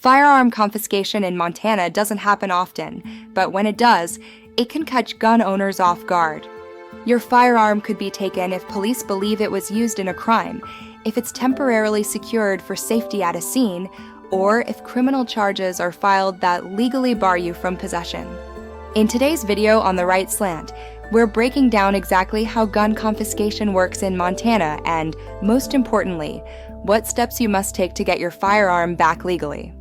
Firearm confiscation in Montana doesn't happen often, but when it does, it can catch gun owners off guard. Your firearm could be taken if police believe it was used in a crime, if it's temporarily secured for safety at a scene, or if criminal charges are filed that legally bar you from possession. In today's video on The Right Slant, we're breaking down exactly how gun confiscation works in Montana and, most importantly, what steps you must take to get your firearm back legally.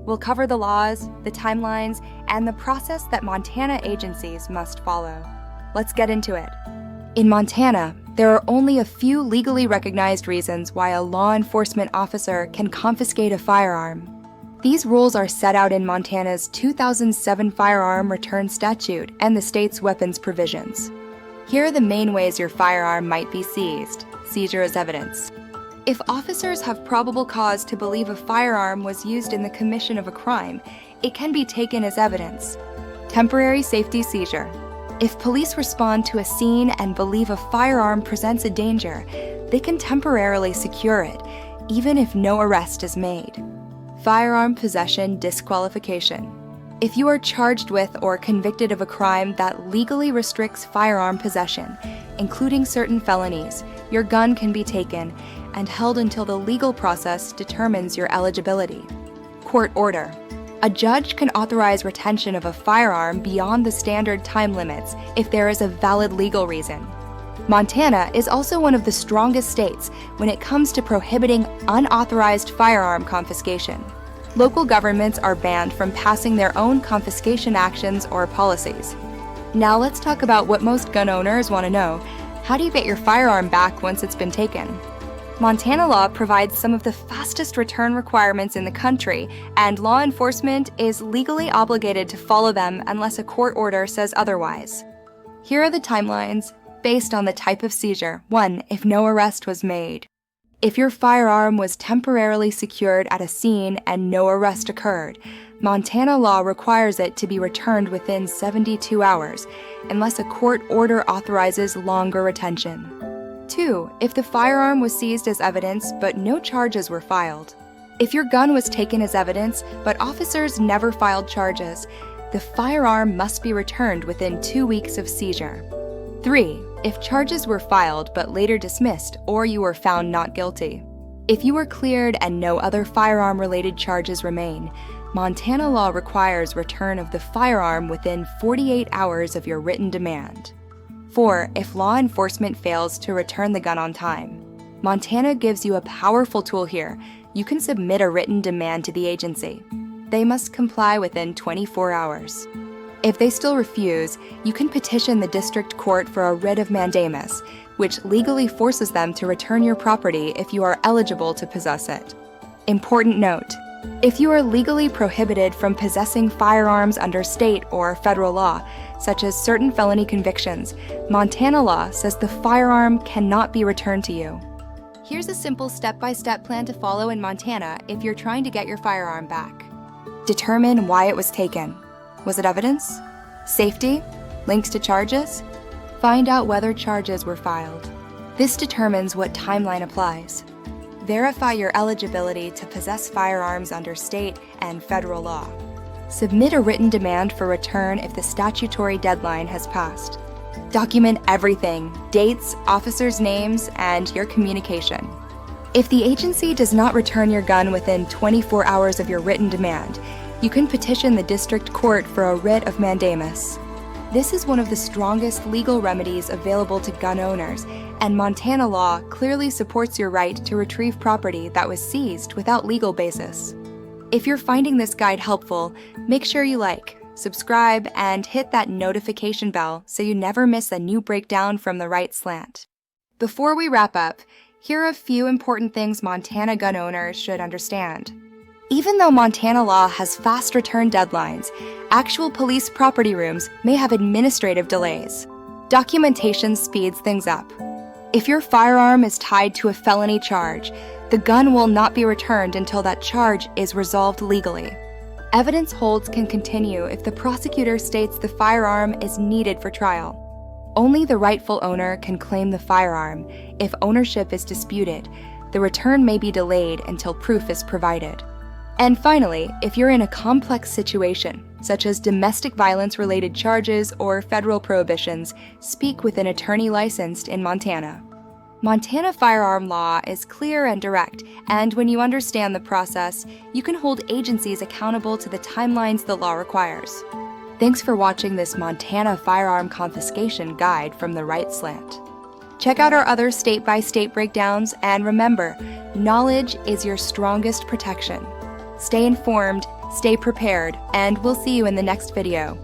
We'll cover the laws, the timelines, and the process that Montana agencies must follow. Let's get into it. In Montana, there are only a few legally recognized reasons why a law enforcement officer can confiscate a firearm. These rules are set out in Montana's 2007 Firearm Return Statute and the state's weapons provisions. Here are the main ways your firearm might be seized. Seizure as evidence. If officers have probable cause to believe a firearm was used in the commission of a crime, it can be taken as evidence. Temporary safety seizure. If police respond to a scene and believe a firearm presents a danger, they can temporarily secure it, even if no arrest is made. Firearm possession disqualification. If you are charged with or convicted of a crime that legally restricts firearm possession, including certain felonies, your gun can be taken and held until the legal process determines your eligibility. Court order. A judge can authorize retention of a firearm beyond the standard time limits if there is a valid legal reason. Montana is also one of the strongest states when it comes to prohibiting unauthorized firearm confiscation. Local governments are banned from passing their own confiscation actions or policies. Now let's talk about what most gun owners want to know. How do you get your firearm back once it's been taken? Montana law provides some of the fastest return requirements in the country, and law enforcement is legally obligated to follow them unless a court order says otherwise. Here are the timelines based on the type of seizure. 1. If no arrest was made. If your firearm was temporarily secured at a scene and no arrest occurred, Montana law requires it to be returned within 72 hours, unless a court order authorizes longer retention. 2. If the firearm was seized as evidence but no charges were filed. If your gun was taken as evidence but officers never filed charges, the firearm must be returned within 2 weeks of seizure. 3. If charges were filed but later dismissed or you were found not guilty. If you were cleared and no other firearm-related charges remain, Montana law requires return of the firearm within 48 hours of your written demand. 4. If law enforcement fails to return the gun on time. Montana gives you a powerful tool here. You can submit a written demand to the agency. They must comply within 24 hours. If they still refuse, you can petition the district court for a writ of mandamus, which legally forces them to return your property if you are eligible to possess it. Important note: if you are legally prohibited from possessing firearms under state or federal law, such as certain felony convictions, Montana law says the firearm cannot be returned to you. Here's a simple step-by-step plan to follow in Montana if you're trying to get your firearm back. Determine why it was taken. Was it evidence? Safety? Links to charges? Find out whether charges were filed. This determines what timeline applies. Verify your eligibility to possess firearms under state and federal law. Submit a written demand for return if the statutory deadline has passed. Document everything: dates, officers' names, and your communication. If the agency does not return your gun within 24 hours of your written demand, you can petition the district court for a writ of mandamus. This is one of the strongest legal remedies available to gun owners, and Montana law clearly supports your right to retrieve property that was seized without legal basis. If you're finding this guide helpful, make sure you like, subscribe, and hit that notification bell so you never miss a new breakdown from The Right Slant. Before we wrap up, here are a few important things Montana gun owners should understand. Even though Montana law has fast return deadlines, actual police property rooms may have administrative delays. Documentation speeds things up. If your firearm is tied to a felony charge, the gun will not be returned until that charge is resolved legally. Evidence holds can continue if the prosecutor states the firearm is needed for trial. Only the rightful owner can claim the firearm. If ownership is disputed, the return may be delayed until proof is provided. And finally, if you're in a complex situation, such as domestic violence-related charges or federal prohibitions, speak with an attorney licensed in Montana. Montana firearm law is clear and direct, and when you understand the process, you can hold agencies accountable to the timelines the law requires. Thanks for watching this Montana firearm confiscation guide from the Right Slant. Check out our other state-by-state breakdowns, and remember, knowledge is your strongest protection. Stay informed, stay prepared, and we'll see you in the next video.